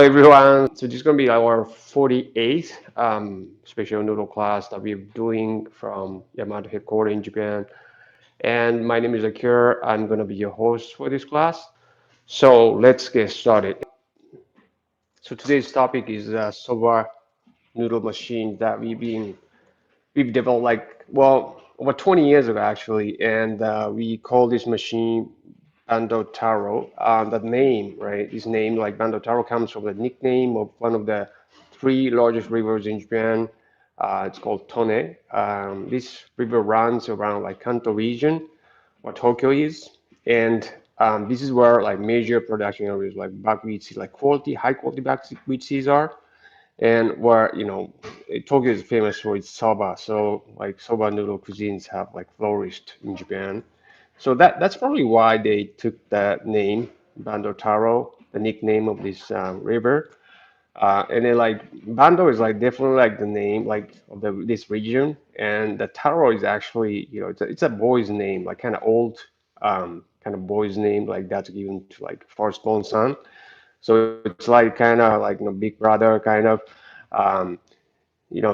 everyone. So this is gonna be our 48th special noodle class that we're doing from Yamato headquarters in Japan. And my name is Akira. I'm gonna be your host for this class. So let's get started. So today's topic is soba noodle machine that we've developed over 20 years ago actually, and we call this machine Bando Taro. The name, right? This name, like Bando Taro, comes from the nickname of one of the three largest rivers in Japan. It's called Tone. This river runs around like Kanto region, what Tokyo is, and this is where like major production areas like buckwheat, like high quality buckwheat seeds are, and where Tokyo is famous for its soba. So like soba noodle cuisines have like flourished in Japan. So that's probably why they took that name, Bando Taro, the nickname of this river. And then like Bando is like definitely like the name like of this region, and the Taro is actually it's a boy's name, like kind of old kind of boy's name like that's given to like firstborn son. So it's like kind of like big brother kind of um,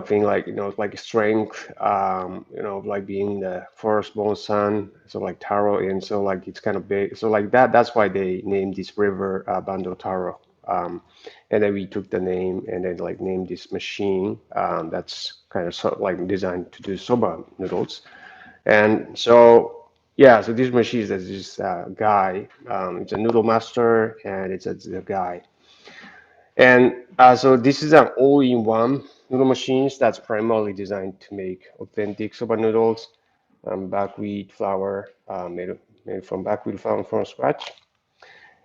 thing like like strength, like being the firstborn son, so like Taro, and so like it's kind of big, so like that's why they named this river Bando Taro. And then we took the name and then like named this machine that's kind of like designed to do soba noodles. And so yeah, so this machine is this guy, it's a noodle master, and it's a guy. And so this is an all-in-one noodle machines that's primarily designed to make authentic soba noodles, buckwheat flour, made from buckwheat flour from scratch.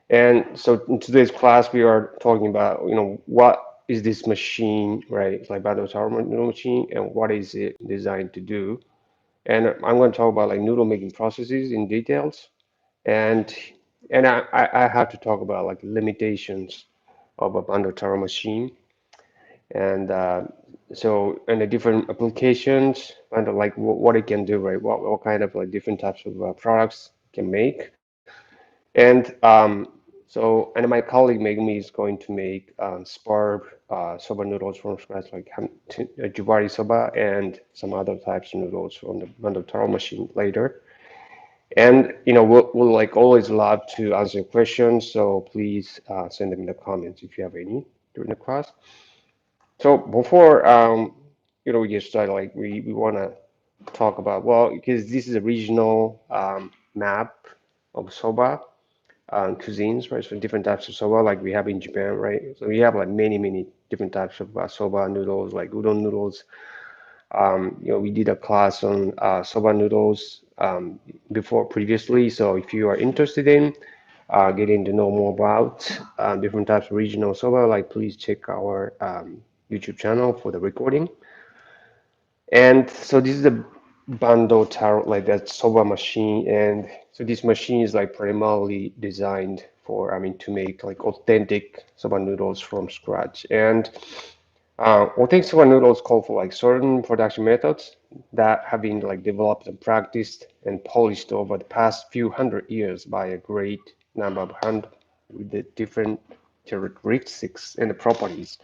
And so in today's class, we are talking about, what is this machine, right? It's like Bando Taro noodle machine, and what is it designed to do? And I'm going to talk about like noodle making processes in details, and I have to talk about like limitations of a Bando Taro machine, and and the different applications and like what it can do, right? What kind of like different types of products it can make. And my colleague Megumi is going to make spar soba noodles from scratch, like jubari soba and some other types of noodles from the Bando Taro machine later. And we'll like always love to answer questions, so please send them in the comments if you have any during the class. So before we get started, like we want to talk about, well, because this is a regional map of soba cuisines, right? So different types of soba like we have in Japan, right? So we have like many different types of soba noodles, like udon noodles. We did a class on soba noodles before previously. So if you are interested in getting to know more about different types of regional soba, like please check our YouTube channel for the recording. And so this is the Bando Taro, like that soba machine. And so this machine is like primarily designed for, I mean, to make like authentic soba noodles from scratch. And authentic soba noodles call for like certain production methods that have been like developed and practiced and polished over the past few hundred years by a great number of hand with the different characteristics and the properties.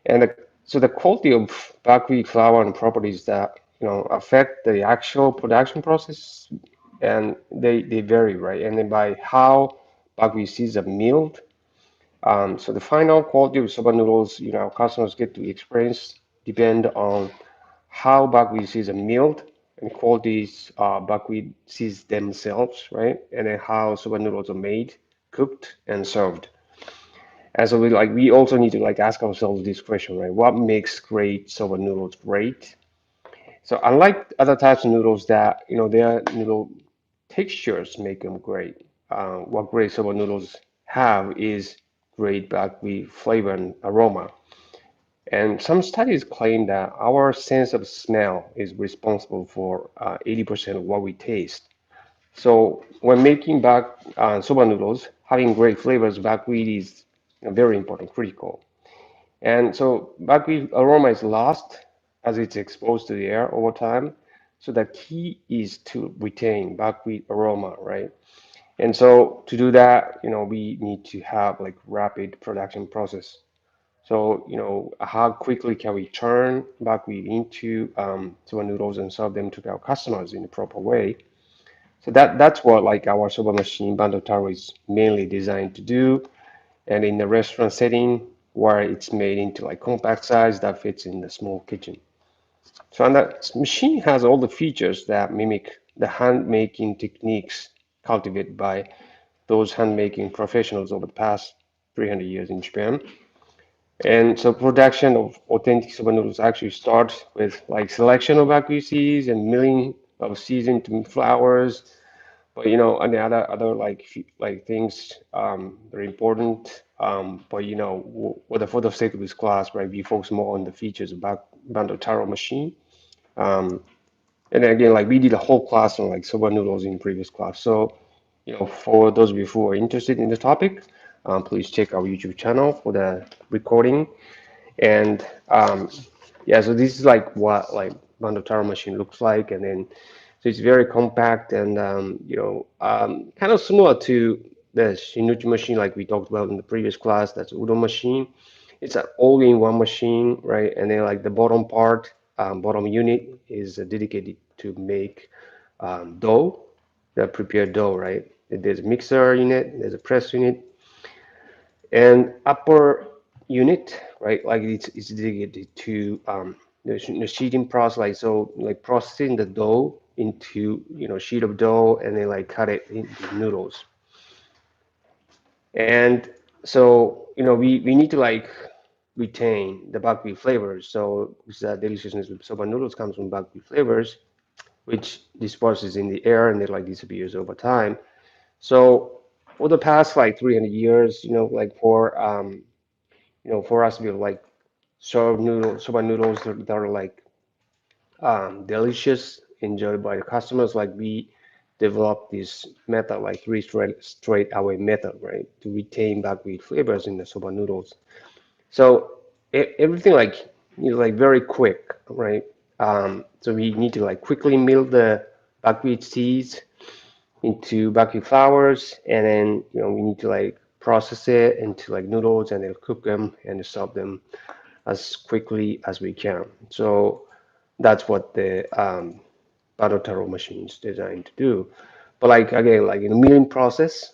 And so the quality of buckwheat flour and properties that affect the actual production process, and they vary, right? And then by how buckwheat seeds are milled. So the final quality of soba noodles, customers get to experience depend on how buckwheat seeds are milled and qualities buckwheat seeds themselves, right? And then how soba noodles are made, cooked, and served. And so we also need to like ask ourselves this question, right? What makes great soba noodles great? So unlike other types of noodles that their noodle textures make them great, what great soba noodles have is great buckwheat flavor and aroma. And some studies claim that our sense of smell is responsible for 80% of what we taste. So when making soba noodles, having great flavors, buckwheat is very important, critical. And so buckwheat aroma is lost as it's exposed to the air over time. So the key is to retain buckwheat aroma, right? And so to do that, we need to have like rapid production process. So, how quickly can we turn buckwheat into soba noodles and serve them to our customers in the proper way? So that's what like our soba machine Bando Taro is mainly designed to do. And in the restaurant setting, where it's made into like compact size that fits in the small kitchen. So and that machine has all the features that mimic the hand making techniques cultivated by those hand making professionals over the past 300 years in Japan. And so production of authentic soba noodles actually starts with like selection of ackee seeds and milling of seasoned flours. But and the other like like things very important. But for the sake of this class, right, we focus more on the features about Bando Taro machine. Um, and then again, like we did a whole class on like soba noodles in previous class. So, for those of you who are interested in the topic, please check our YouTube channel for the recording. And yeah, so this is like what like Bandotaro machine looks like, and then so it's very compact and kind of similar to the Shinuchi machine like we talked about in the previous class. That's Udon machine. It's an all-in-one machine, right? And then like the bottom part, bottom unit is dedicated to make dough, the prepared dough, right? There's a mixer unit, there's a press unit, and upper unit, right? Like it's dedicated to the sheeting process, like so, like processing the dough into sheet of dough, and then like cut it into noodles. And so we need to like retain the buckwheat flavors. So the deliciousness of soba noodles comes from buckwheat flavors, which disperses in the air and it like disappears over time. So for the past like 300 years, like for us to be like soba noodles that are like delicious, enjoyed by the customers. Like we developed this method, like three straight away method, right, to retain buckwheat flavors in the soba noodles. So everything like like very quick, right? So we need to like quickly mill the buckwheat seeds into buckwheat flours, and then we need to like process it into like noodles, and then cook them and serve them as quickly as we can. So that's what the Bandotaro machine is designed to do. But like again, like in the milling process,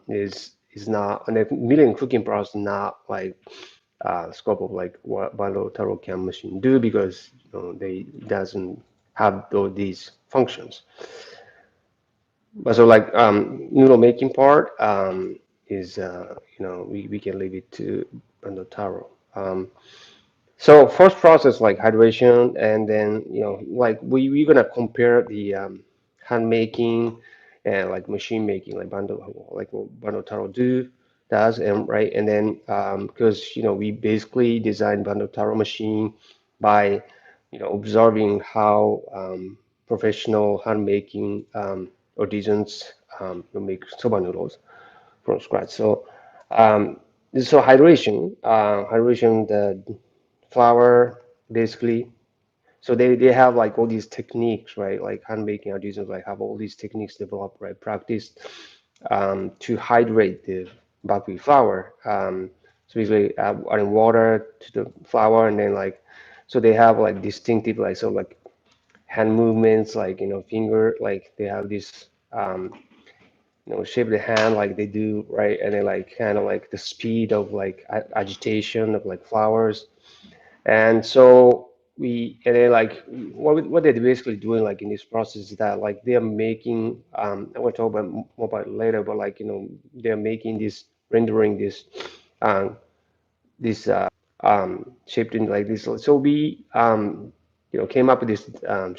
is not, and the milling cooking process not like scope of like what Bandotaro can machine do, because they doesn't have these functions. But so like noodle making part is we can leave it to Bandotaro. So first process like hydration, and then like we're gonna compare the hand making and like machine making like what Bando Taro does, and right, and then because we basically designed Bando Taro machine by observing how professional hand making artisans make soba noodles from scratch. So hydration, the flour basically. So they have like all these techniques, right? Like hand making artisans like have all these techniques developed, right? Practiced to hydrate the buckwheat flour. So basically adding water to the flour, and then like so they have like distinctive like so like hand movements, like finger, like they have this shape of the hand like they do, right? And then like kind of like the speed of like agitation of like flowers. And so and then like what they're basically doing like in this process is that like they're making I want to talk about more about it later, but like they're making this rendering um, this shaped in like this. So we came up with this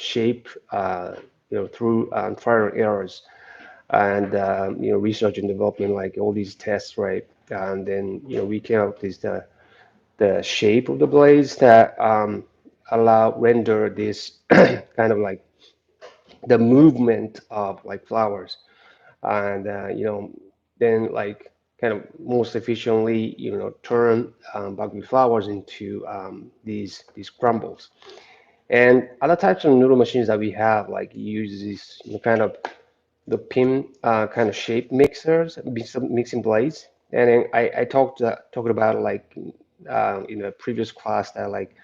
shape through trial and errors, and research and development, like all these tests, right? And then we came up with the shape of the blades that allow render this kind of like the movement of like flowers, and then like kind of most efficiently turn buckwheat flowers into these crumbles. And other types of noodle machines that we have like use this kind of pin kind of shape mixers, mixing blades. And then I talked about like in a previous class that like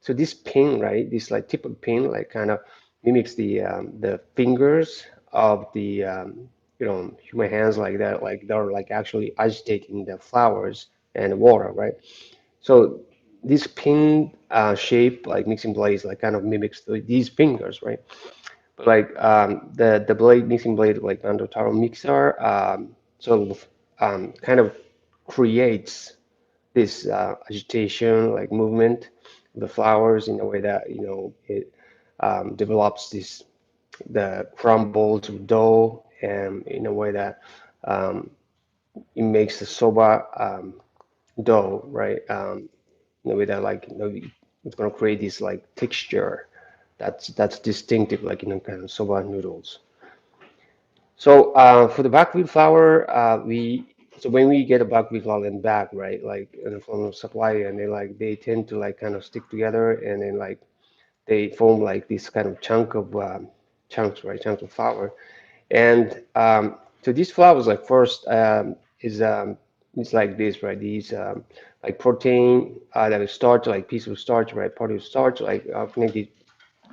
so this pin, right? This like tip of pin like kind of mimics the fingers of the human hands like that, like they're like actually agitating the flowers and the water, right? So this pin shape like mixing blades like kind of mimics these fingers, right? But like the blade mixing blade like Bando Taro mixer sort of kind of creates this agitation like movement of the flowers in a way that it develops this the crumbled dough and in a way that um, it makes the soba dough right in a way that like it's gonna create this like texture that's distinctive like kind of soba noodles. So for the buckwheat flour, we so when we get a buckwheat flour in bag, right, like from a supplier, and they tend to like kind of stick together, and then like they form like this kind of chunks, right, chunks of flour. And so these flours, like first is it's like this, right? These like protein that is starch, like piece of starch, right? Part of starch, like connected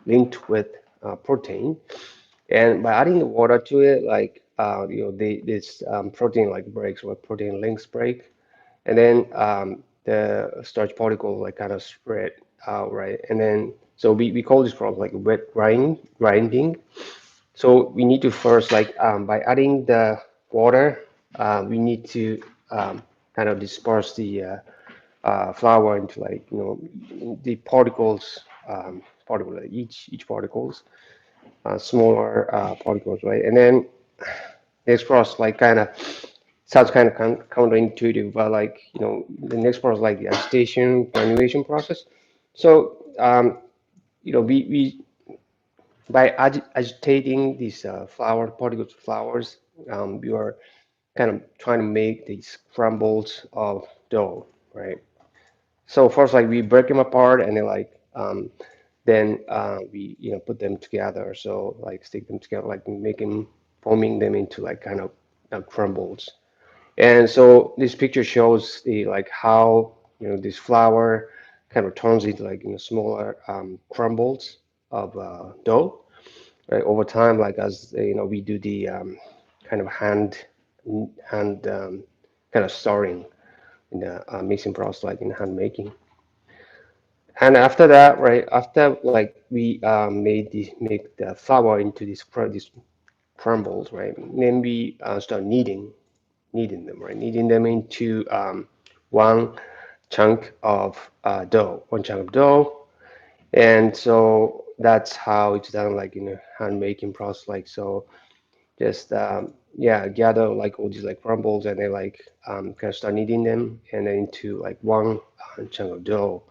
linked with protein. And by adding the water to it, like this protein like breaks or protein links break, and then the starch particle like kind of spread out, right? And then so we call this process like grinding. So we need to first like by adding the water, we need to kind of disperse the flour into like the particles, particle each particles smaller particles, right? And then next process like kind of sounds kind of counterintuitive, but like the next process like the agitation granulation process. So we by agitating these flour particles, flowers, we are kind of trying to make these crumbles of dough, right? So first, like we break them apart, and then we put them together. So like stick them together, like making forming them into like kind of crumbles. And so this picture shows the like how this flour kind of turns into like smaller crumbles of dough, right? Over time, like as we do the kind of hand kind of stirring in the mixing process, like in hand making. And after that, right, after like we make the flour into these crumbles, right, then we start kneading them, right, kneading them into one chunk of dough, one chunk of dough, and so that's how it's done, like in a hand making process, like so. Just yeah, gather like all these like crumbles, and then like kind of start kneading them, and then into like one chunk of dough.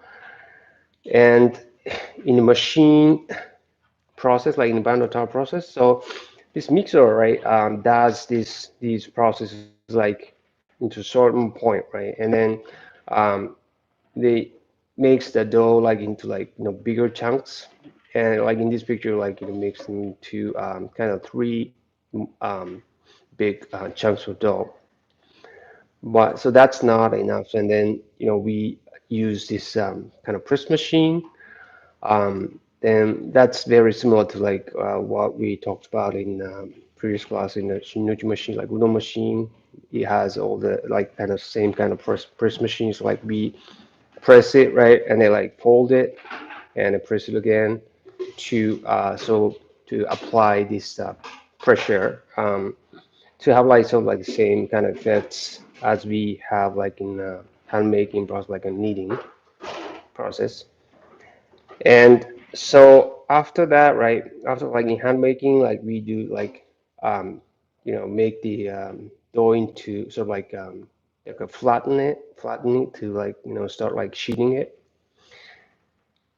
And in the machine process, like in the Bandotaro process. So this mixer, right, does these processes like into a certain point, right, and then um, they makes the dough like into like bigger chunks, and like in this picture, like makes them into kind of three um, big chunks of dough. But so that's not enough, and then we use this kind of press machine. And that's very similar to like what we talked about in previous class in the Shinuchi machine, like Udon machine. It has all the like kind of same kind of press machines. Like we press it right, and they like fold it and then press it again to to apply this pressure to have like sort of like the same kind of effects as we have like in hand making process, like a kneading process. And so after that, right, after like in hand making, like we do like, make the dough into sort of like a flatten it to like, start like sheeting it.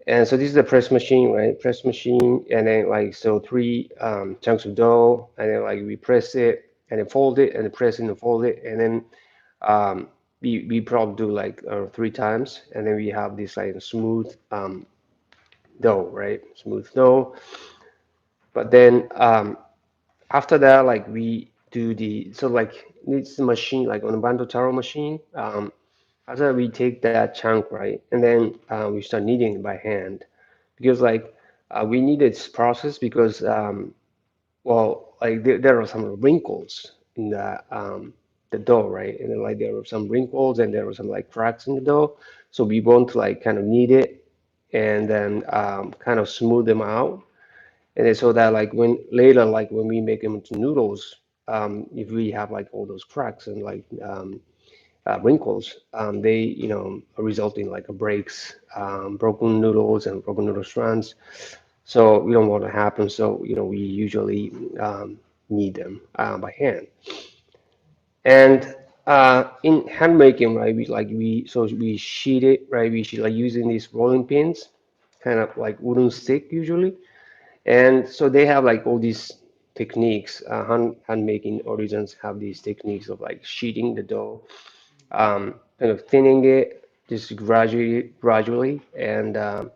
And so this is the press machine, right? Press machine, and then like so three chunks of dough, and then like we press it, and then fold it, and then press it and fold it, and then we probably do like three times, and then we have this like smooth dough, right? Smooth dough. But then After that, like we do the so like it's the machine like on the Bando Taro machine. After we take that chunk, right, and then we start kneading it by hand because like we need this process because well, like there are some wrinkles in the dough, right? And then like there are some wrinkles and there are some like cracks in the dough. So we want to like kind of knead it and then kind of smooth them out. And then so that like when later, like when we make them into noodles, if we have like all those cracks and like wrinkles, they result in like a breaks, broken noodles and broken noodle strands. So we don't want to happen. So we usually knead them by hand. And in hand making, right, we sheet it, right? We sheet like using these rolling pins, kind of like wooden stick usually. And so they have like all these techniques. Hand making origins have these techniques of like sheeting the dough, kind of thinning it just gradually, and kind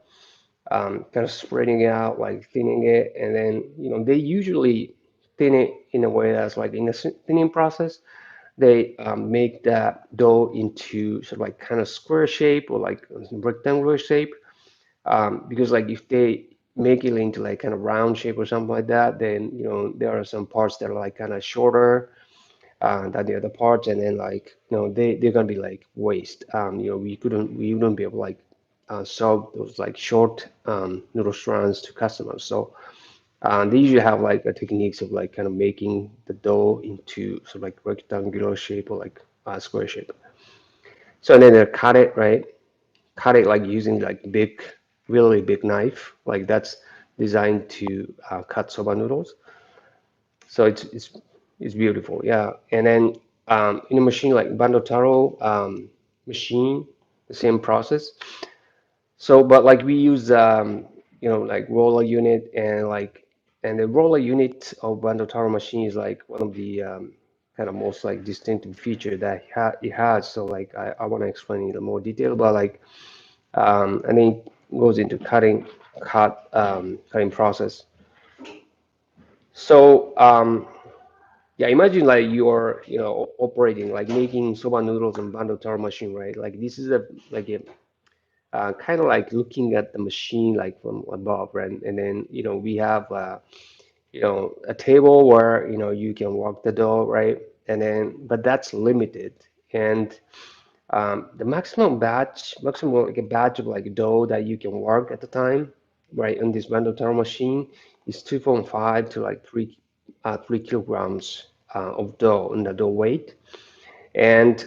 of spreading it out, like thinning it, and then they usually thin it in a way that's like in a thinning process. They make that dough into sort of like kind of square shape or like rectangular shape, because like if they make it into like kind of round shape or something like that, then there are some parts that are like kind of shorter than the other parts, and then like they're gonna be like waste. We wouldn't be able to like sell those like short noodle strands to customers. So they usually have like a techniques of like kind of making the dough into sort of like rectangular shape or like square shape. So and then they cut it, right? Cut it like using like big, really big knife. Like that's designed to cut soba noodles. So it's beautiful, yeah. And then in a machine like Bando Taro machine, the same process. So, but like we use like roller unit and like and the roller unit of Bandotaro machine is like one of the kind of most like distinctive feature that it has. So like I want to explain in more detail, but like and then it goes into cutting process. So yeah, imagine like you're operating like making soba noodles in Bandotaro machine, right? Like this is a like a kind of like looking at the machine like from above, right? And then we have a table where you can walk the dough, right? And then but that's limited, and the maximum like a batch of like dough that you can work at the time, right? On this Bando Taro machine is 2.5 to like 3 kilograms of dough in the dough weight. And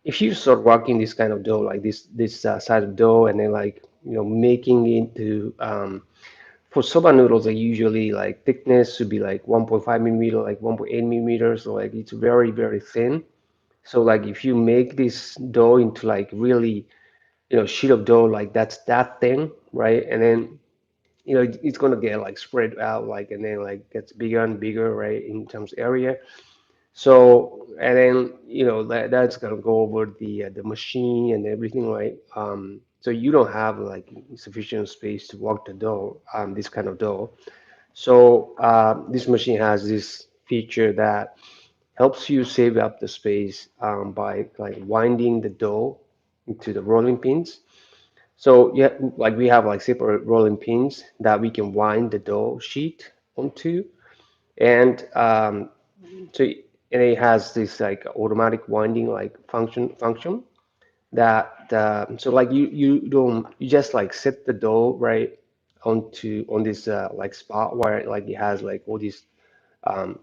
if you start working this kind of dough, like this size of dough, and then like making it into for soba noodles, like usually like thickness should be like 1.5 millimeter, like 1.8 millimeters, so like it's very thin. So like if you make this dough into like really sheet of dough like that's that thin, right? And then it's gonna get like spread out like and then like gets bigger and bigger, right, in terms of area. So, and then that's gonna go over the machine and everything, right? So you don't have like sufficient space to walk the dough, this kind of dough. So this machine has this feature that helps you save up the space by like winding the dough into the rolling pins. So yeah, like we have like separate rolling pins that we can wind the dough sheet onto, and so and it has this like automatic winding like function that so like you just like set the dough right on this like spot where like it has like all these um,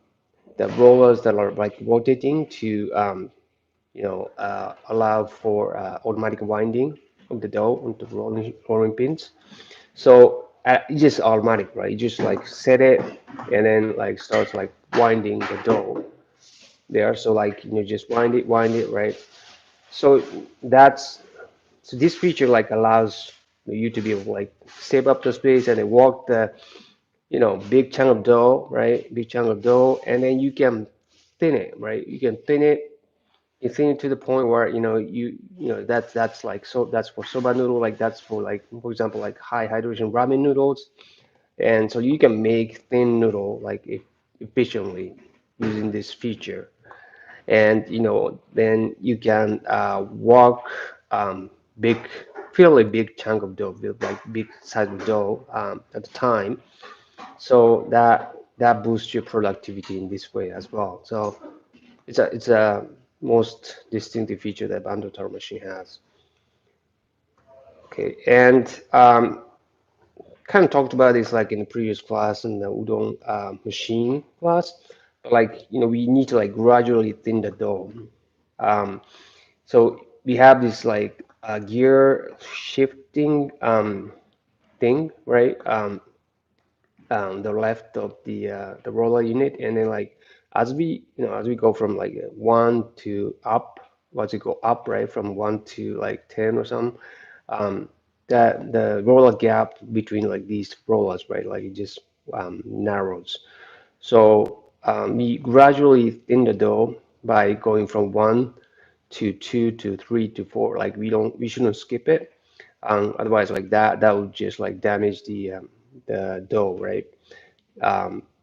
the rollers that are like rotating to allow for automatic winding of the dough onto the rolling pins. So it's just automatic, right? You just like set it and then like starts like winding the dough there. So like just wind it, right? So that's so this feature like allows you to be able to like save up the space and then walk the big chunk of dough, right? Big chunk of dough, and then you can thin it, right? You can thin it. You thin it to the point where that's like so that's for soba noodle, like that's for example like high hydration ramen noodles, and so you can make thin noodle like if efficiently using this feature. And then you can walk big, fairly big chunk of dough, with like big size of dough at the time. So that boosts your productivity in this way as well. So it's a most distinctive feature that Bandotaro machine has. Okay, and kind of talked about this like in the previous class in the udon machine class, but like we need to like gradually thin the dough. Um, so we have this like gear shifting thing, right? The left of the roller unit, and then like as we go from like one to up, once you go up, right, from one to like 10 or something, um, that the roller gap between like these rollers, right, like it just narrows. So we gradually thin the dough by going from one to two to three to four. Like we shouldn't skip it. Otherwise, like that would just like damage the dough, right?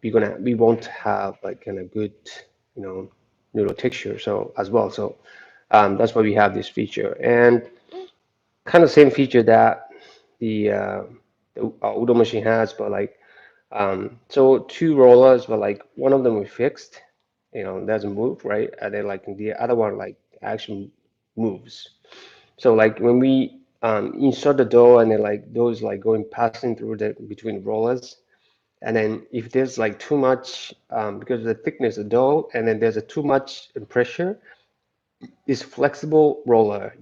We won't have like kind of good, you know, noodle texture. So as well, so that's why we have this feature, and kind of same feature that the udon machine has, but like so two rollers, but like one of them we fixed, doesn't move, right? And then like the other one like actually moves. So like when we insert the dough and then like those like going passing through the between rollers, and then if there's like too much because of the thickness of the dough, and then there's a too much pressure, this flexible roller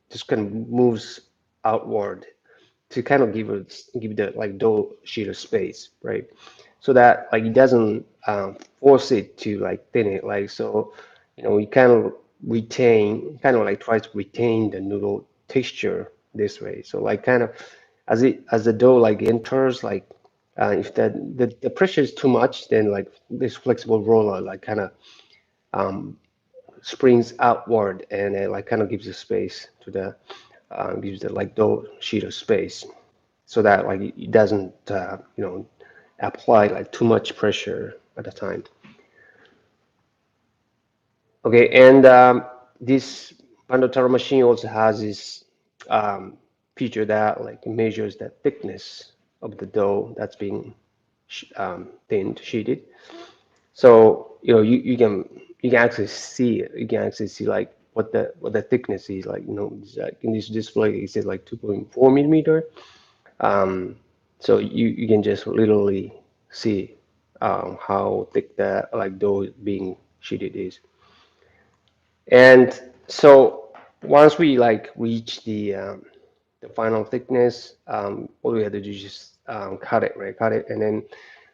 just kind of moves outward to kind of give the like dough sheet a space, right? So that like it doesn't force it to like thin it, like so, we kind of kind of like try to retain the noodle texture this way. So like kind of as the dough like enters, like if the pressure is too much, then like this flexible roller like kind of springs outward, and it like kind of gives the space to the gives the like dough sheet of space so that like it doesn't apply like too much pressure at the time. Okay, and this Bandotaro machine also has this um, feature that like measures the thickness of the dough that's being thinned, sheeted. So you can actually see it. You can actually see like what the thickness is like. It's like in this display it says like 2.4 millimeter. Um, so you can just literally see how thick the like dough being sheeted is. And so once we like reach the final thickness, all we have to do is just cut it, right? Cut it, and then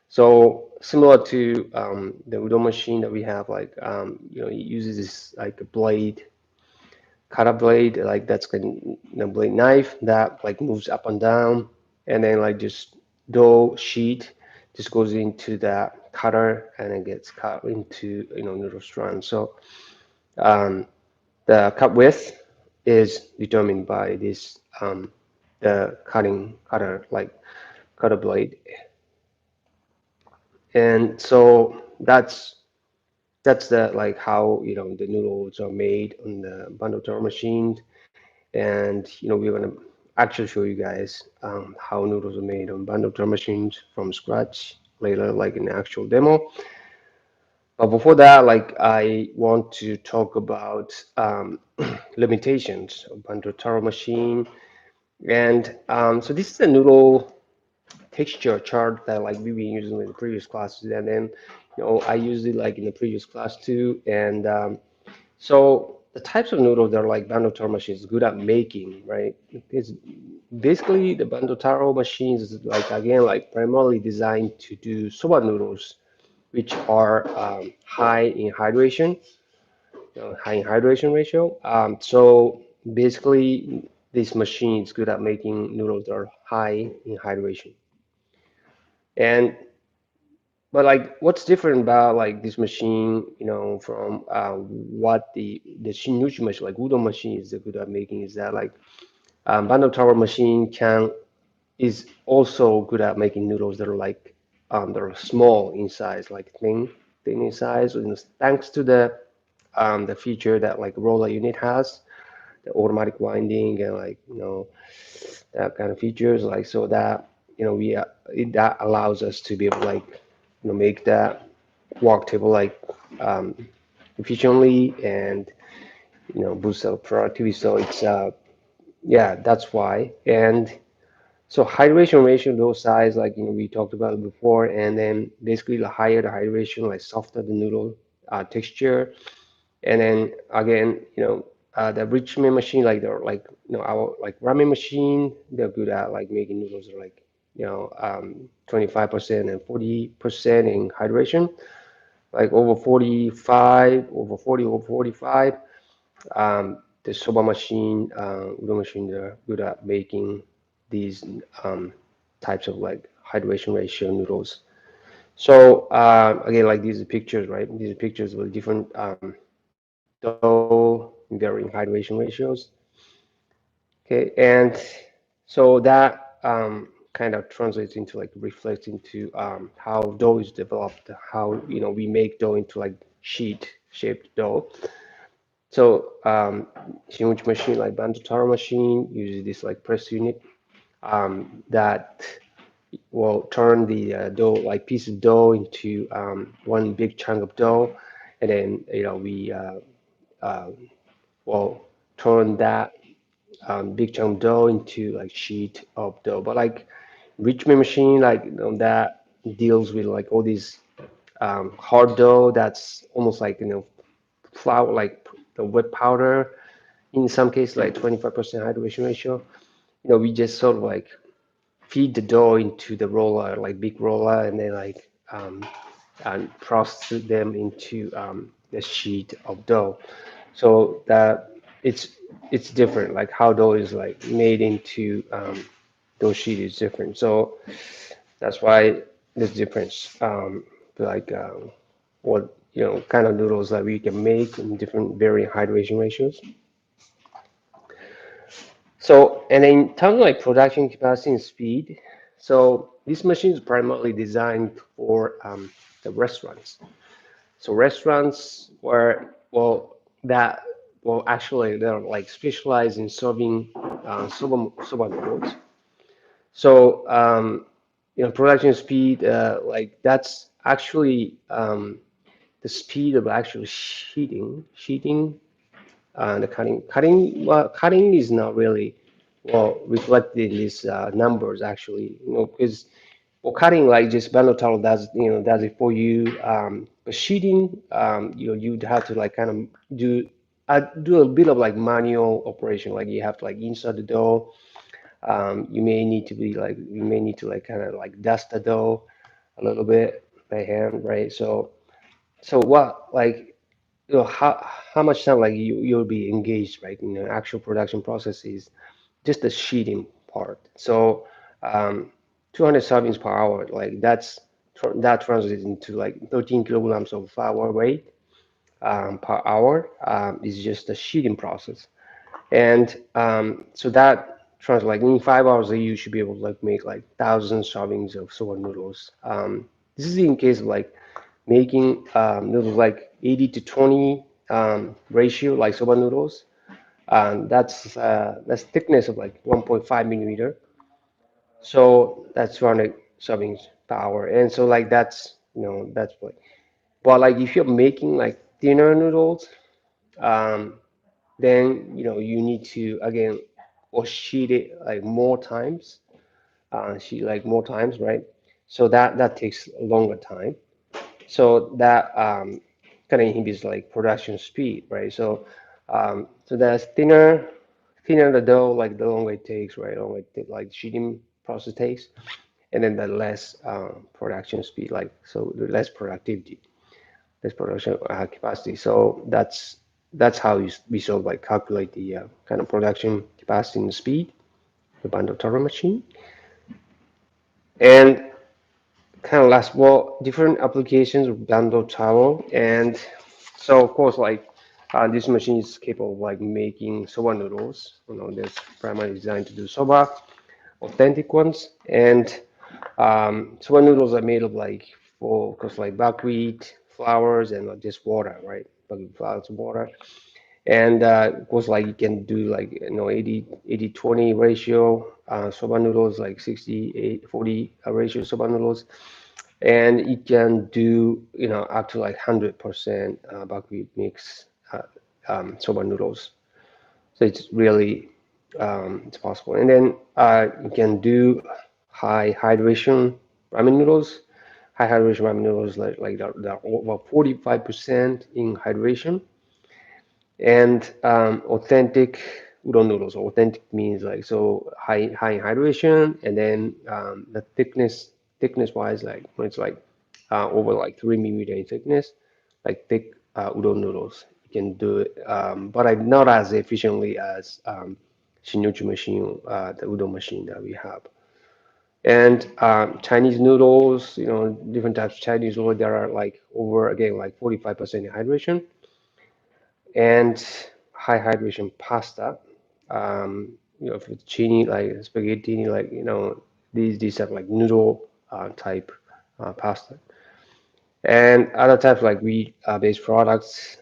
so similar to the udon machine that we have, like it uses this like a blade, cutter blade, like that's the blade knife that like moves up and down, and then like just dough sheet just goes into that cutter and it gets cut into noodle strands. So um, the cut width is determined by this the cutter like cutter blade, and so that's the like how the noodles are made on the Bando Taro machine. And we're gonna actually show you guys how noodles are made on Bando Taro machines from scratch later, like in the actual demo. But before that, like I want to talk about limitations of Bando Taro machine. And so this is a noodle texture chart that like we've been using in the previous classes, and then I used it like in the previous class too. And so the types of noodles that are like Bandotaro machines good at making, right? It's basically the Bandotaro machines is like again like primarily designed to do soba noodles, which are high in hydration ratio. So basically, this machine is good at making noodles that are high in hydration. And but like, what's different about like this machine, from what the Shin-Nuchi machine, like udon machine, is good at making, is that like Bando Tower machine can is also good at making noodles that are like they're small in size, like thin in size. And thanks to the feature that like roller unit has, the automatic winding and like that kind of features, like so that we that allows us to be able to like make that walk table like um, efficiently and boost our productivity. So it's yeah, that's why. And so hydration ratio, those size, like we talked about it before, and then basically the higher the hydration, like softer the noodle texture, and then again, the enrichment machine, like they're like our like ramen machine, they're good at like making noodles are like 25% and 40% in hydration, like over 45, over 40, over 45. The soba machine, udon machine, they're good at making these um, types of like hydration ratio noodles. So again, like these are pictures, right? These are pictures with different dough varying hydration ratios. Okay, and so that kind of translates into like reflects into how dough is developed, how we make dough into like sheet shaped dough. So huge machine like Bando Taro machine uses this like press unit that will turn the dough like piece of dough into one big chunk of dough, and then we uh, will turn that big chunk of dough into like sheet of dough. But like Richmond machine, like that deals with like all these hard dough that's almost like flour, like the wet powder. In some cases, like 25% hydration ratio. We just sort of like feed the dough into the roller, like big roller, and then like and process them into the sheet of dough. So that it's it's different. Like how dough is like made into dough sheet is different. So that's why there's difference. Like what kind of noodles that we can make in different varying hydration ratios. So, and in terms of like production capacity and speed, so this machine is primarily designed for the restaurants. So restaurants where, that, actually they're like specialized in serving soba noodles. So, production speed, like that's actually the speed of actual sheeting, the cutting is not really reflected in these numbers actually, because cutting like just Bandotaro does it for you. But sheeting, you'd have to like kind of do a bit of like manual operation, like you have to like insert the dough. You may need to like kind of like dust the dough a little bit by hand, right? So what like how much time like you'll be engaged right in the actual production process is just the sheeting part. So 200 servings per hour, like that translates into like 13 kilograms of flour weight per hour. Is just the sheeting process. And so that translates like in 5 hours you should be able to like make like 1,000 servings of soba noodles. This is in case of like making noodles like 80 to 20 ratio like soba noodles. That's thickness of like 1.5 millimeter. So that's 200 servings per hour. And so like that's what. But like if you're making like thinner noodles, um, then you need to again or sheet it like more times, sheet like more times, right? So that takes a longer time. So that kind of inhibits like production speed, right? So that's thinner the dough, like the longer it takes, right? The longer like sheeting process takes, and then the less production speed, like so the less productivity, less production capacity. So that's how we sort of like calculate the kind of production capacity and speed, the Bando Taro machine, and kind of last different applications of Bando Taro. And so of course like this machine is capable of like making soba noodles. That's primarily designed to do soba, authentic ones. And Soba noodles are made of like for, cause like buckwheat, flours, and just water, right? Buckwheat flours, water. And of course, like you can do like 80/20 ratio soba noodles, like 68/40 ratio soba noodles, and it can do up to like 100% buckwheat mix soba noodles. So it's really it's possible. And then you can do high hydration ramen noodles. High hydration ramen noodles like they're over 45% in hydration, and authentic udon noodles. Authentic means like so high in hydration, and then the thickness wise, like when it's like over like 3 millimeter in thickness, like thick udon noodles. You can do it, but not as efficiently as Shin-Uchi machine, the udon machine that we have. And Chinese noodles, different types of Chinese noodles, there are like over again like 45% in hydration, and high hydration pasta. Fettuccine, like spaghetti, like these are like noodle type pasta, and other types like wheat based products.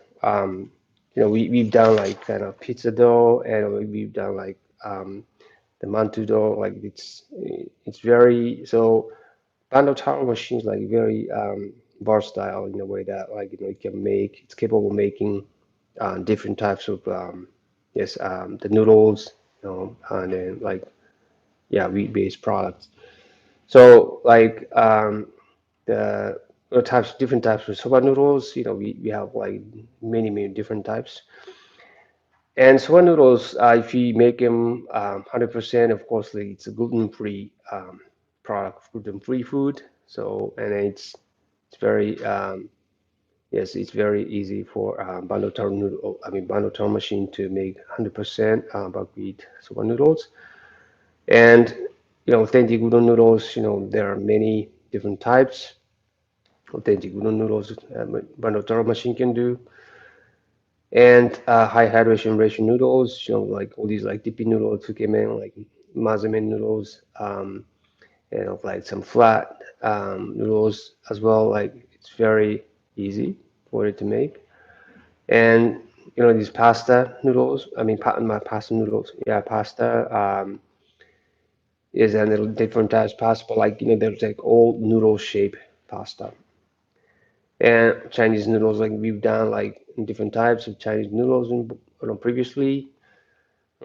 We've done like kind of pizza dough, and we've done like the mantu dough. Like it's very so. Bando Taro machine is like very versatile in a way that like it can make it's capable of making different types of yes the noodles, and then like yeah wheat based products. So like the types different types of soba noodles, we have like many different types. And soba noodles, if you make them 100%, of course, like, it's a gluten-free product, gluten-free food. So, and it's very yes, it's very easy for Bando Taro noodle. I mean, Bando Taro machine to make 100% buckwheat soba noodles. And authentic udon noodles. There are many different types. Authentic udon noodles, Bando Taro machine can do. And high hydration ratio noodles, like all these like dippy noodles, sukemen, like mazemen noodles, and like some flat noodles as well. Like it's very easy for it to make. And these pasta noodles, I mean my pasta noodles, yeah, pasta is a little different types of pasta, but like there's like old noodle shape pasta. And Chinese noodles, like we've done like different types of Chinese noodles previously,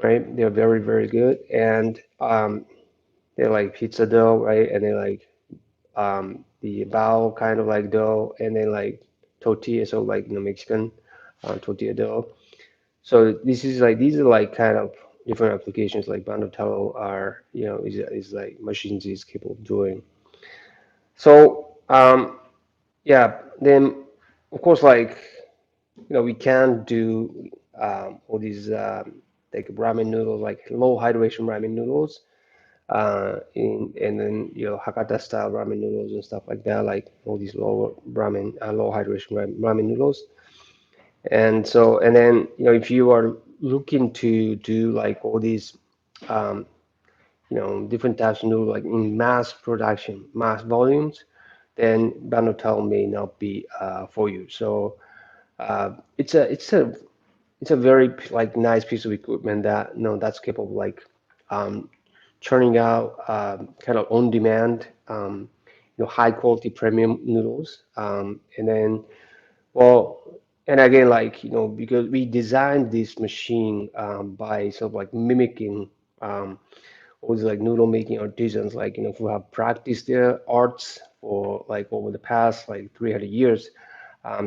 right? They're very good, and they're like pizza dough, right? And they like the bao kind of like dough, and then like tortilla, so like Mexican tortilla dough. So these are like kind of different applications like Bandotaro are, is like machines is capable of doing. So yeah, then of course like we can do all these like ramen noodles, like low hydration ramen noodles, and then Hakata style ramen noodles and stuff like that, like all these low hydration ramen noodles. And so, and then if you are looking to do like all these um, different types of noodles like in mass production, mass volumes, then Bandotel may not be for you. So it's a very like nice piece of equipment that that's capable of like um, churning out kind of on demand high quality premium noodles, and then well, and again, like, because we designed this machine by sort of like mimicking all these like noodle making artisans, like, who have practiced their arts for like over the past like 300 years.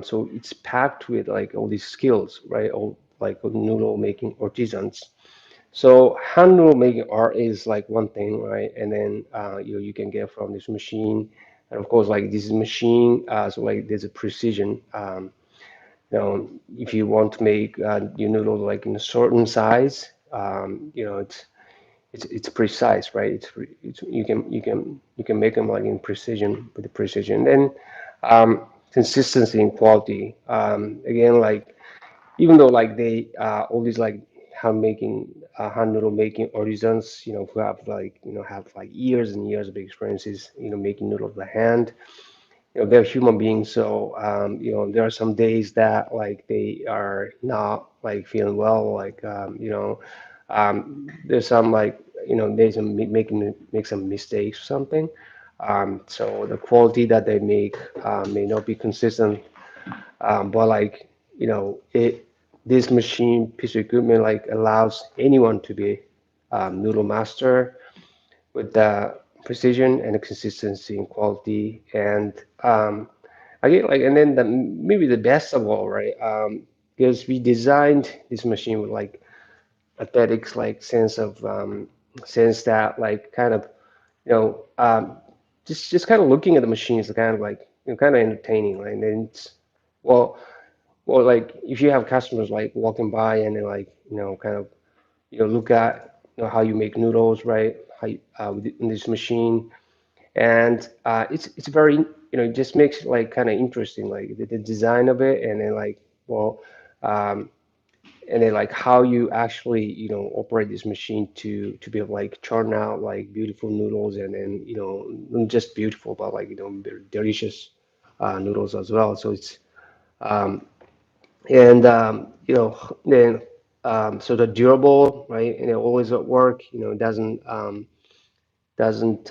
So it's packed with like all these skills, right? All like noodle making artisans. So hand noodle making art is like one thing, right? And then you can get from this machine. And of course, like this machine, so like there's a precision. If you want to make your noodles like in a certain size, it's precise, right? You can make them like in precision with the precision. And then consistency and quality. Again, like even though like they all these like hand making hand noodle making artisans, who have like years and years of experiences, making noodles by hand. They're human beings, so there are some days that like they are not like feeling well, like there's some like they some make some mistakes or something. So the quality that they make may not be consistent, but like this machine piece of equipment like allows anyone to be noodle master with the precision and the consistency and quality. And I get like, and then maybe the best of all, right? Because we designed this machine with like aesthetics, like sense that like kind of, you know, um, just kind of looking at the machine is kind of like, kind of entertaining, right? And then well, like if you have customers like walking by and they're like, kind of, look at, how you make noodles, right? How you, in this machine, and it's very it just makes it like kind of interesting, like the design of it, and then like well um, and then like how you actually operate this machine to be able to like churn out like beautiful noodles, and then not just beautiful but like very delicious noodles as well. So it's um, and then so the durable, right, and it always at work, doesn't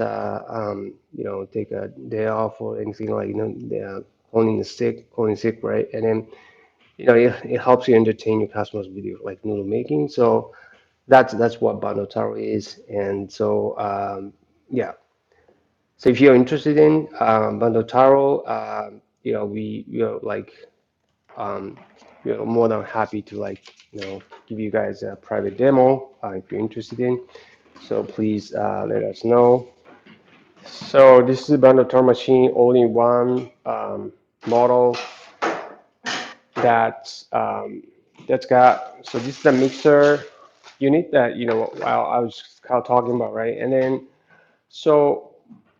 take a day off or anything, like they're calling sick, right? And then it helps you entertain your customers with your like noodle making. So that's what Bando Taro is. And so yeah, so if you're interested in Bando Taro, we are like um, we're more than happy to like give you guys a private demo if you're interested in. So please let us know. So this is a Bandotaro machine, all-in-one model that that's got. So this is the mixer unit that I was kind of talking about, right? And then so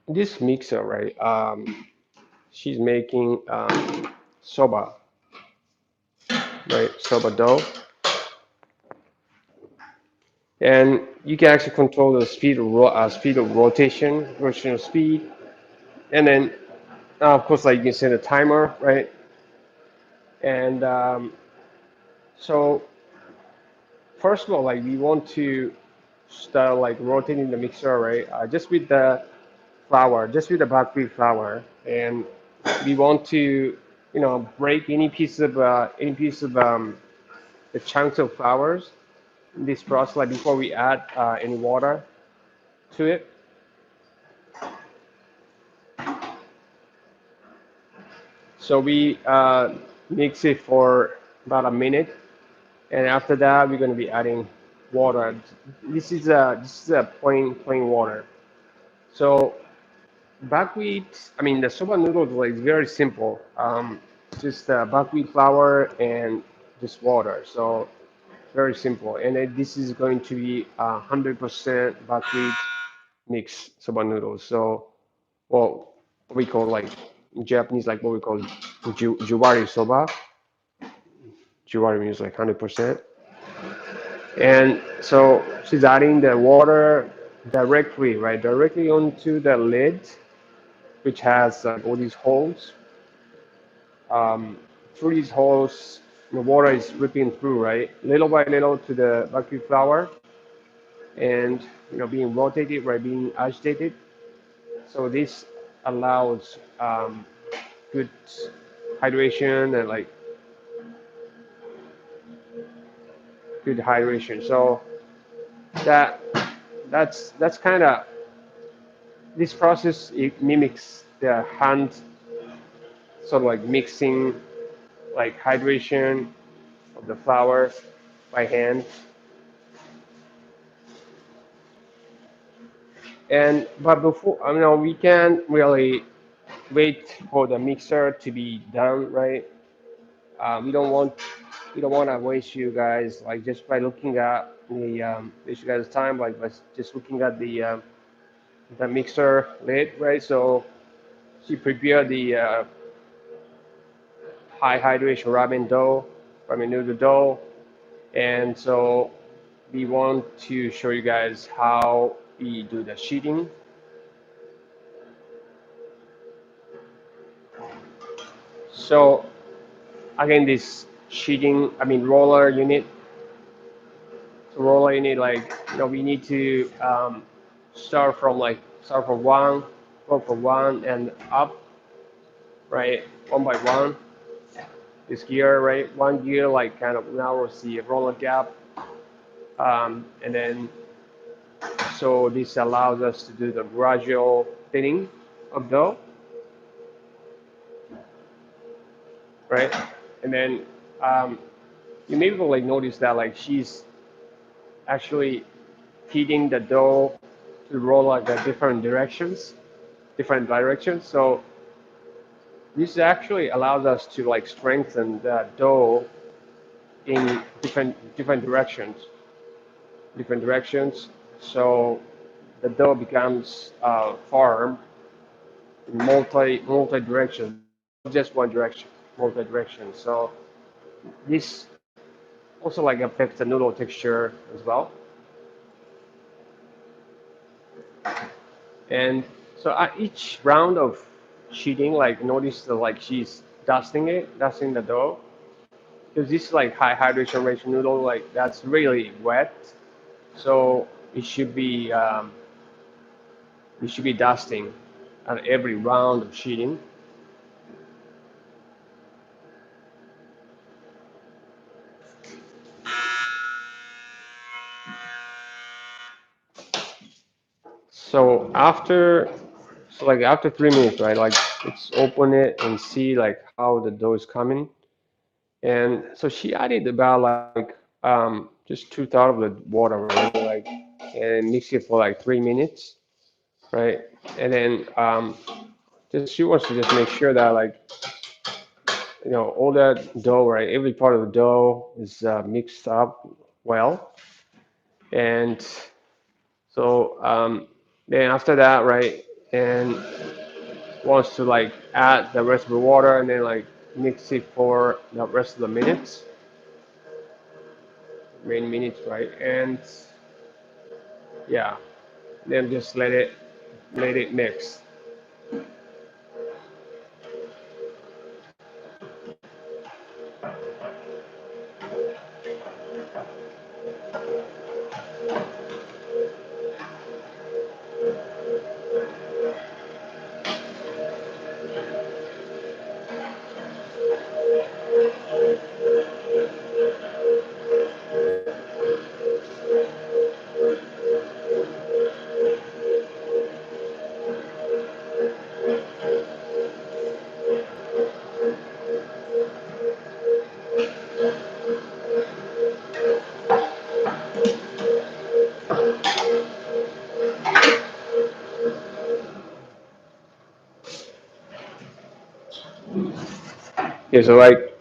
this mixer, right? She's making soba, right? Soba dough, and you can actually control the speed of rotation, rotational speed, and then of course like you can set a timer, right? And so first of all, like we want to start like rotating the mixer, right? Just with the flour, just with the buckwheat flour, and we want to, break any piece of the chunks of flours in this process, like before we add any water to it. So we mix it for about a minute, and after that, we're going to be adding water. This is a plain water. So buckwheat, I mean, the soba noodles like very simple. Just buckwheat flour and just water. So very simple. And then this is going to be 100% buckwheat mix soba noodles. So, well, what we call like in Japanese, like what we call juwari soba. Juwari means like 100%. And so she's adding the water directly, right, directly onto the lid, which has all these holes. Through these holes, the water is dripping through, right, little by little to the buckwheat flour, and being rotated, right, being agitated. So this allows good hydration and like good hydration. So that that's kind of this process. It mimics the hand sort of like mixing, like hydration of the flour by hand. And but before, we can't really wait for the mixer to be done, right? We don't want to waste you guys like just by looking at waste you guys time like by just looking at the mixer lid, right? So she prepared the high hydration ramen noodle dough, and so we want to show you guys how we do the sheeting. So again, this sheeting, I mean roller unit. So roller unit, like we need to start from one, go from one and up, right? One by one. This gear, right? One gear like kind of narrows the roller gap, and then so this allows us to do the gradual thinning of dough, right? And then um, you maybe will like notice that like she's actually feeding the dough to roll like the different directions. So this actually allows us to like strengthen the dough in different directions. So the dough becomes firm in multi directions, not just one direction, multi directions. So this also like affects the noodle texture as well. And so at each round of sheeting, like notice that like she's dusting the dough, because this is like high hydration ratio noodle, like that's really wet. So it should be um, it should be dusting at every round of sheeting. So after 3 minutes, right? Like let's open it and see like how the dough is coming. And so she added about like just 2 thirds of the water, right? Like and mix it for like 3 minutes, right? And then just she wants to just make sure that like all that dough, right? Every part of the dough is mixed up well, and so then after that, right? And wants to like add the rest of the water and then like mix it for the rest of the main minutes, right? And yeah, then just let it mix. Yeah, so like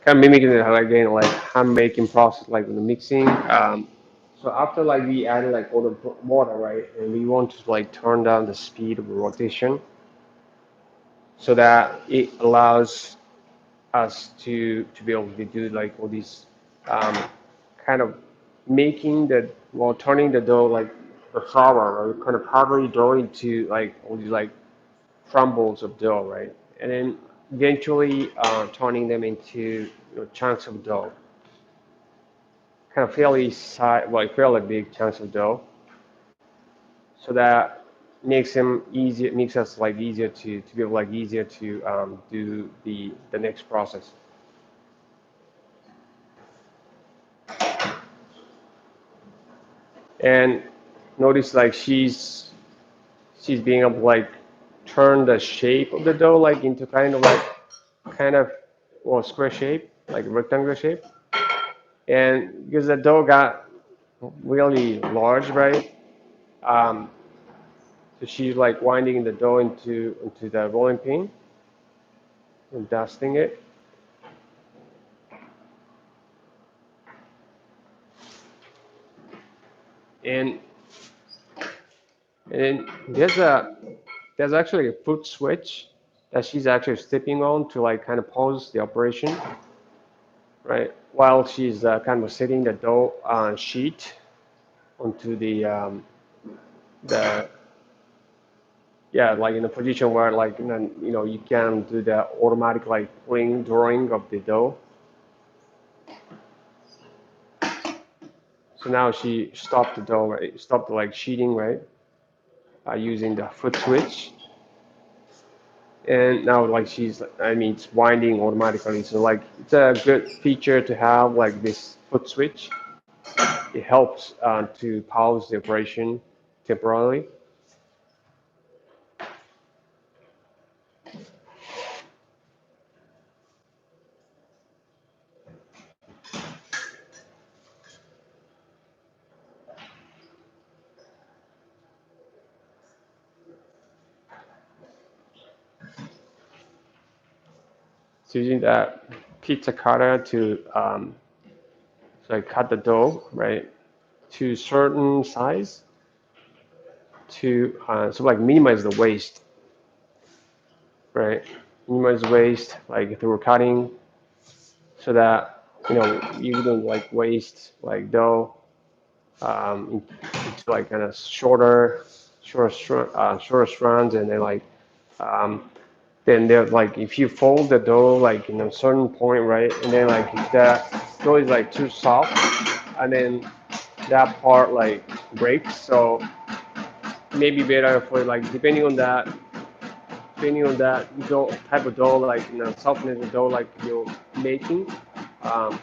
kind of mimicking the like again like hand making process like with the mixing. So after like we added like all the water, right, and we want to like turn down the speed of the rotation so that it allows us to be able to do like all these um, kind of making the well turning the dough like a flour or kind of powdery dough into like all these like crumbles of dough, right? And then eventually turning them into chunks of dough, kind of fairly big chunks of dough, so that makes us like easier to be able like easier to do the next process. And notice like she's being able to like turn the shape of the dough like into kind of well square shape, like rectangular shape. And because the dough got really large, right? Um, so she's like winding the dough into the rolling pin and dusting it. And and then there's actually a foot switch that she's actually stepping on to like kind of pause the operation, right? while she's kind of setting the dough sheet onto the yeah, like in a position where like you can do the automatic like drawing of the dough. So now she stopped the dough, right? Stopped like sheeting, right? Using the foot switch. And now like I mean, it's winding automatically. So like it's a good feature to have like this foot switch. It helps to pause the operation temporarily. So using that pizza cutter to so I cut the dough, right, to certain size to so like minimize the waste, right? Minimize waste like through cutting so that you don't like waste like dough into like kind of shorter strands, and then like um, then they're like if you fold the dough like in a certain point, right, and then like if the dough is like too soft, and then that part like breaks, so maybe better for like depending on that dough type of dough, like softness of dough like you're making, um,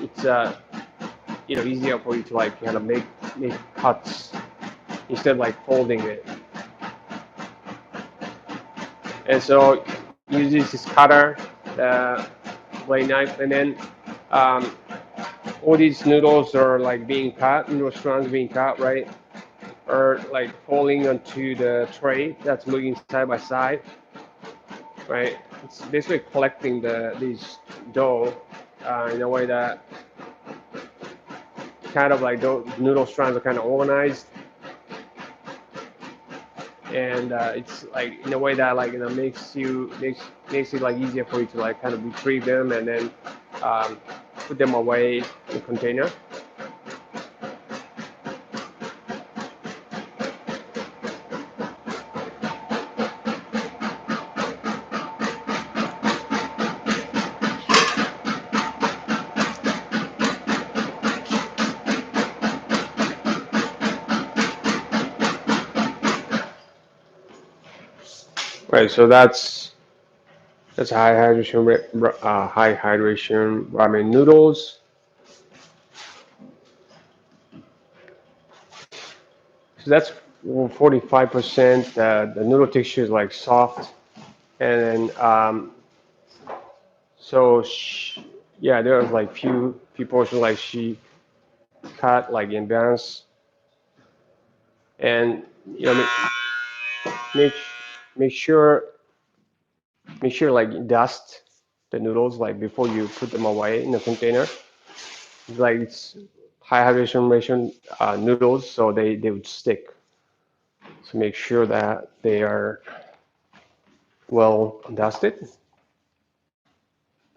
it's easier for you to like kind of make cuts instead of like folding it. And so use this cutter, blade knife, and then um, all these noodles are like being cut, noodle strands being cut, right? Are like falling onto the tray that's moving side by side, right? It's basically collecting these dough in a way that kind of like those noodle strands are kind of organized, and it's like in a way that like makes it like easier for you to like kind of retrieve them and then um, put them away in the container. Right, so that's high hydration ramen noodles. So that's 45%. The noodle texture is like soft, and then so yeah, there was like few portions like she cut like in advance, and you know make make sure make sure like dust the noodles like before you put them away in the container. Like it's high hydration ration noodles, so they would stick. So make sure that they are well dusted.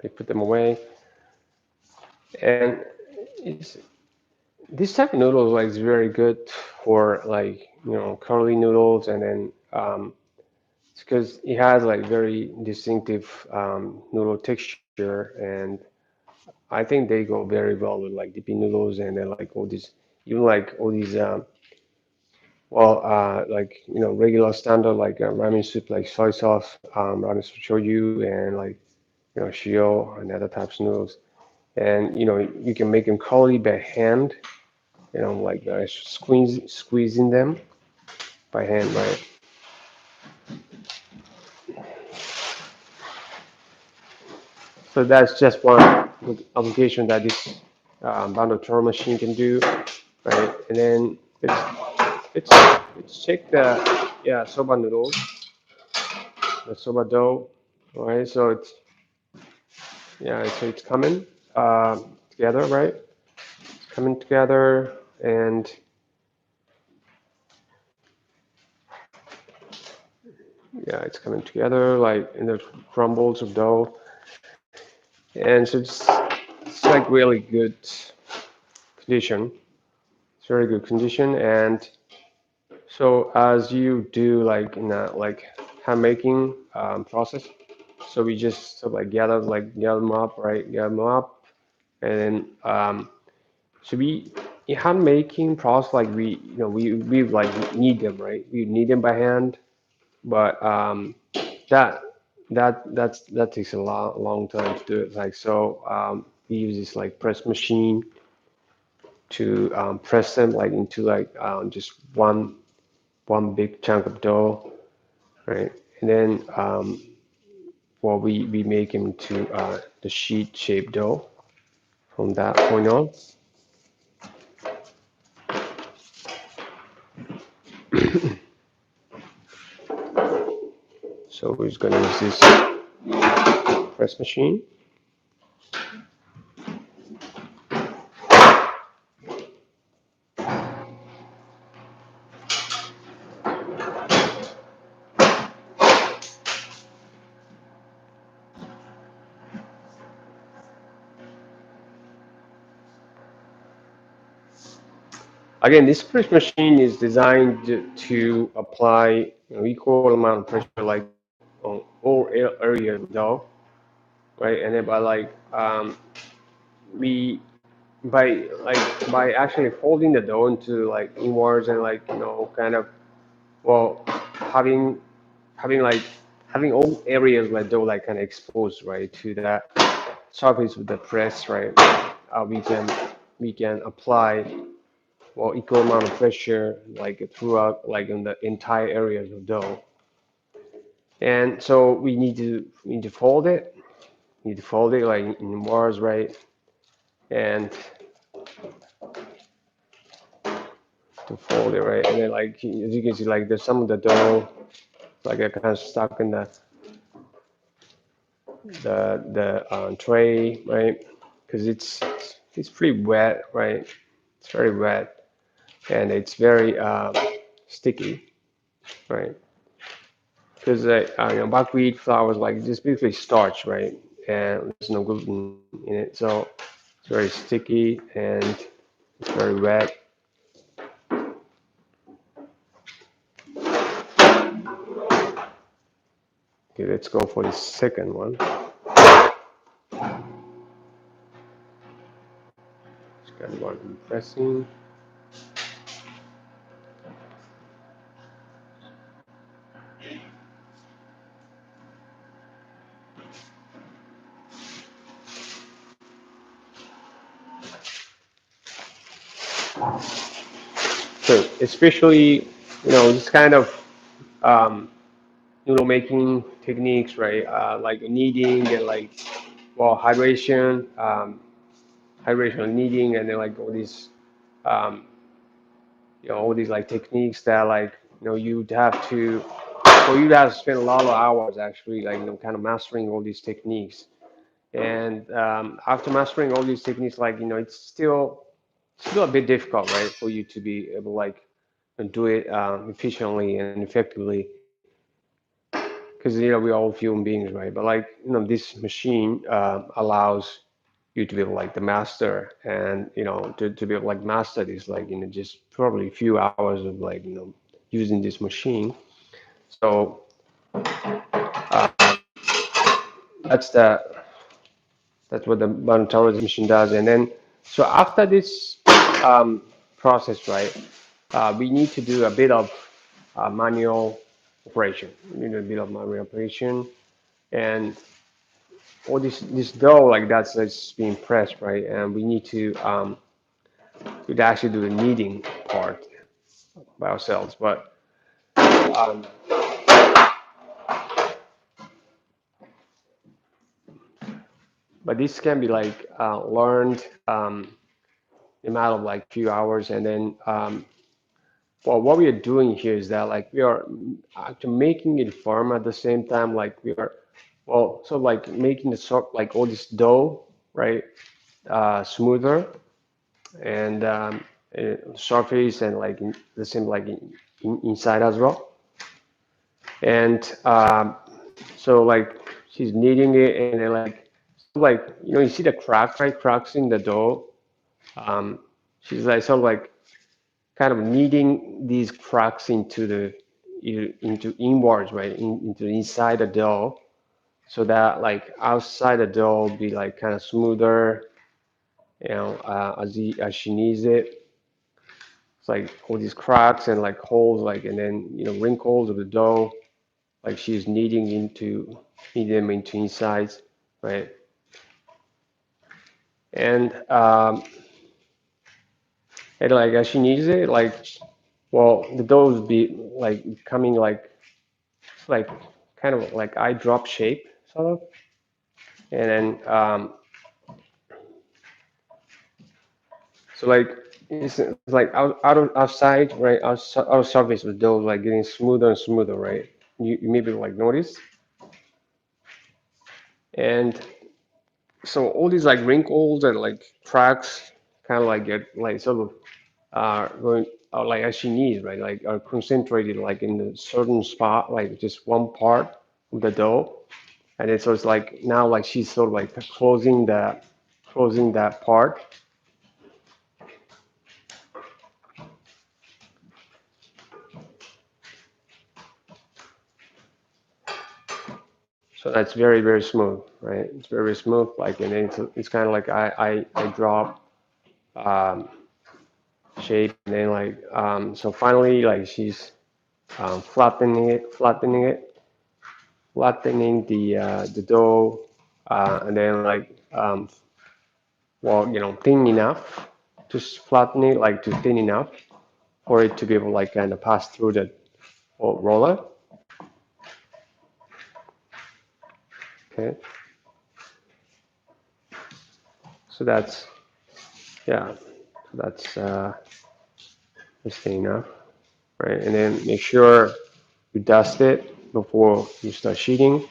They put them away, and it's, this type of noodles like is very good for like curly noodles, and then it's because it has like very distinctive noodle texture, and I think they go very well with like dipping noodles, and then like all these even like all these like regular standard like ramen soup like soy sauce, ramen shoyu, and like shio and other types of noodles, and you can make them curly by hand, like squeezing them by hand, right? So that's just one application that this Bando Taro machine can do, right? And then let's let's check the soba noodles, the soba dough, right? So it's coming together, right? It's coming together, and yeah, it's coming together like in the crumbles of dough, and so it's like really good condition. It's very good condition. And so as you do like in a like hand making process, so we just sort of like gather them up, right? Gather them up, and then so we in hand making process like we like knead them, right? We knead them by hand, but that that takes a long time to do it. Like so, we use this like press machine to press them like into like just one big chunk of dough, right? And then well we make them to the sheet shaped dough from that point on. So we're just gonna use this press machine. Again, this press machine is designed to apply equal amount of pressure like on all areas of the dough, right? And then by like we by actually folding the dough into like inwards and like kind of well having having like having all areas like dough like kind of exposed right to that surface with the press, right? We can apply well equal amount of pressure like throughout like in the entire areas of dough. And so we need to fold it. Need to fold it like in bars, right? And to fold it, right? And then like as you can see, like there's some of the dough like kind of stuck in the tray, right? Because it's pretty wet, right? It's very wet and it's very sticky, right? Because buckwheat flour is like just basically starch, right? And there's no gluten in it, so it's very sticky and it's very wet. Okay, let's go for the second one. Second one, pressing. So especially, this kind of um, noodle making techniques, right? Like kneading and like, well, hydration and kneading, and then like um, all these like techniques that like, you'd have to, so you'd have to spend a lot of hours actually, like, kind of mastering all these techniques. And after mastering all these techniques, like, it's still a bit difficult, right, for you to be able like do it efficiently and effectively because we're all human beings, right? But like this machine allows you to be able like the master and to be able like master this like just probably a few hours of like using this machine. So that's the that's what the Bandotaro machine does. And then so after this um, process, right, we need to do a bit of manual operation. We need a bit of manual operation, and all this dough like that's being pressed, right? And we need to we'd actually do the kneading part by ourselves, um, but this can be like learned in a matter of like few hours, and then well, what we are doing here is that like we are actually making it firm at the same time, like we are well, so like making the sort like all this dough, right, smoother and surface and like the same like inside as well. And so like she's kneading it and then like like you see the cracks, right? Cracks in the dough. Um, she's like sort of like kind of kneading these cracks into inwards, right? Into inside the dough, so that like outside the dough will be like kind of smoother, as she needs it. It's like all these cracks and like holes, like and then wrinkles of the dough, like she's kneading them into insides, right? And like as she needs it, like well, the dough will be like coming like kind of like eye drop shape, sort of, and then so like it's like outside, right? Outer surface of the dough like getting smoother and smoother, right? You maybe like notice, and so all these like wrinkles and like cracks kind of like get like sort of going like as she needs, right? Like are concentrated like in a certain spot, like just one part of the dough, and so it's like now like she's sort of like closing that part. So that's very smooth, right? It's very smooth, like, and then it's kind of like I drop um, shape, and then like so finally like she's flattening the dough, and then like well thin enough, just flatten it like to thin enough for it to be able like kind of pass through the roller. Okay, so that's yeah, so that's thin enough, right? And then make sure you dust it before you start sheeting.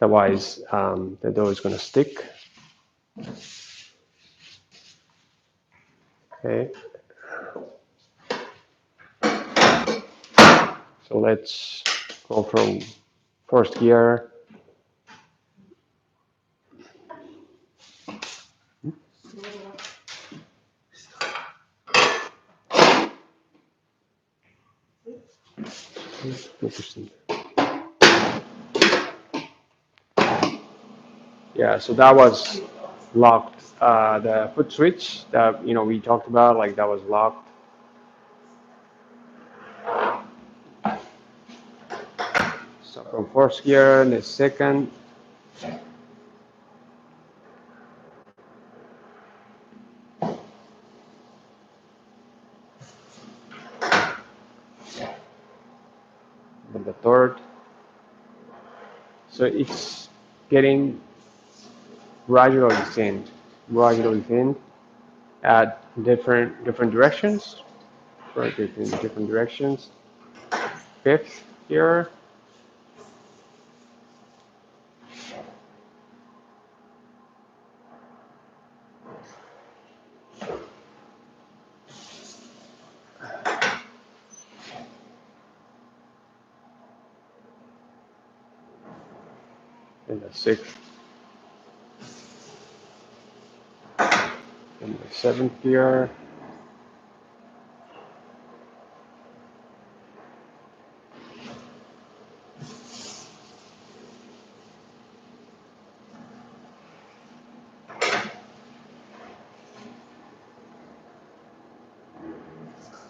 Otherwise, the dough is going to stick. Okay, so let's go from first gear. Interesting. Yeah, so that was locked. The foot switch that we talked about, like that was locked. So from first gear, the second, then the third. So it's getting gradually thinned at different directions, right? Different directions. Fifth gear, and the sixth, and the seventh gear,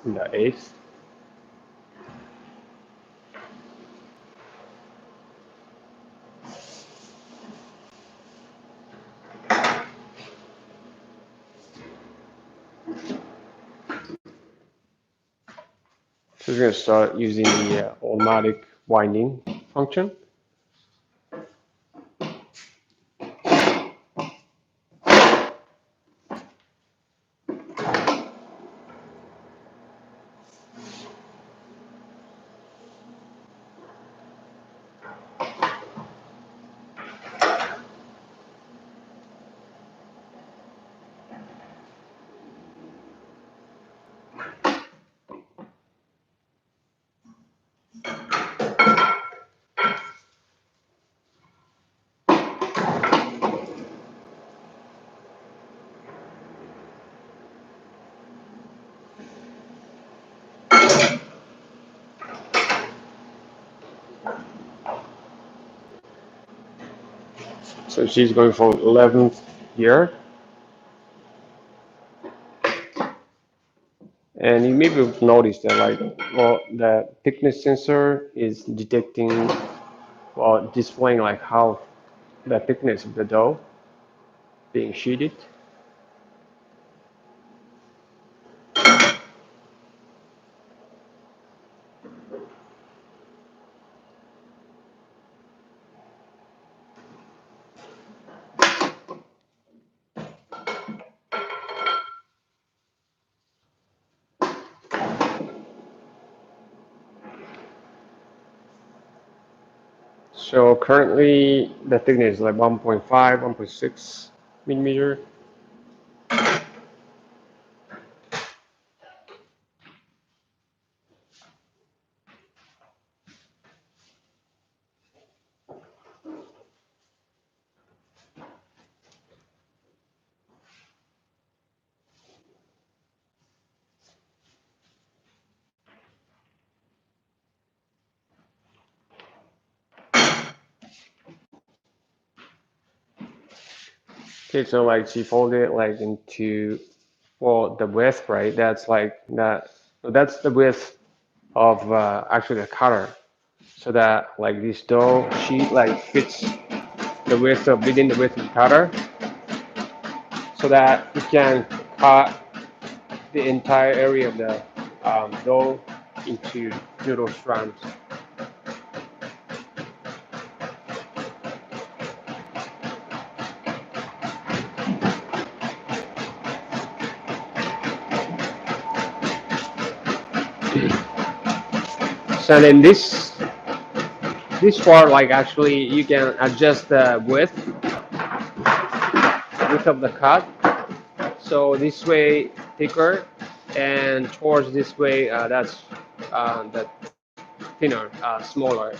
and the eighth. So we're going to start using the automatic winding function. So she's going for 11th year, and you maybe noticed that like, well, the thickness sensor is detecting, well, displaying like how the thickness of the dough being sheeted. So currently the thickness is like 1.5, 1.6 millimeter. Okay, so like she folded it like into, well, the width, right? That's like that. That's the width of actually the cutter, so that like this dough sheet like fits the width of within the width of the cutter, so that you can cut the entire area of the dough into noodle strands. So then this part, like actually you can adjust the width of the cut. So this way thicker, and towards this way that's the thinner, smaller.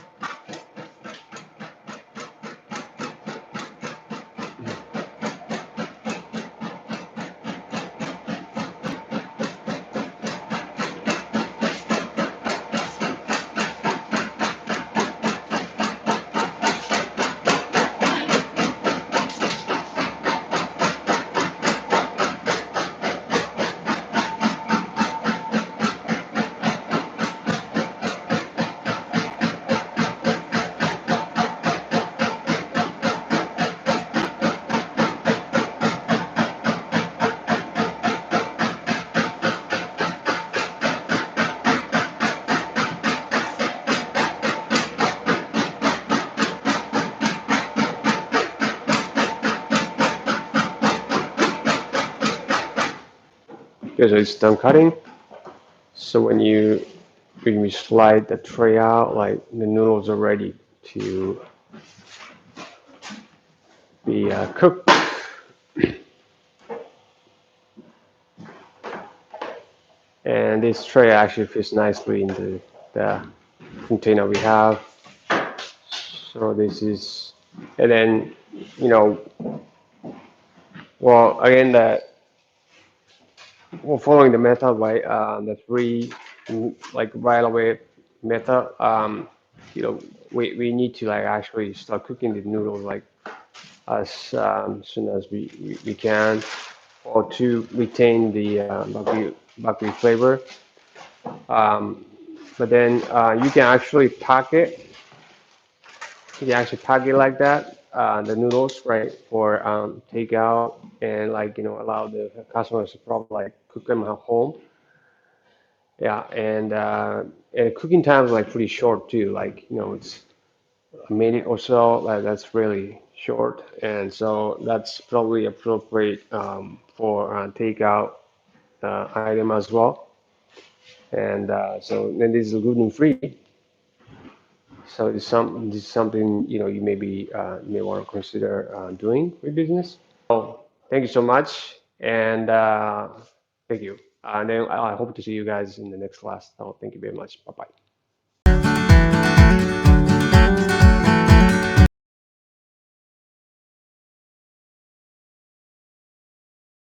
Okay, so it's done cutting. So when you slide the tray out, like the noodles are ready to be cooked. And this tray actually fits nicely into the container we have. So this is, and then, you know, well, again, well, following the method, right, the three, like right away method, you know, we need to like actually start cooking the noodles like as soon as we can, or to retain the buckwheat flavor. Um, but then you can actually pack it. You can actually pack it like that, the noodles, right, for takeout, and like allow the customers to probably like cook them at home. Yeah, and cooking time is like pretty short too. Like it's a minute or so. Like that's really short, and so that's probably appropriate for takeout item as well. And so then this is gluten free. So this is something you maybe may want to consider doing with business. So thank you so much, and thank you. And then I hope to see you guys in the next class. So thank you very much. Bye bye.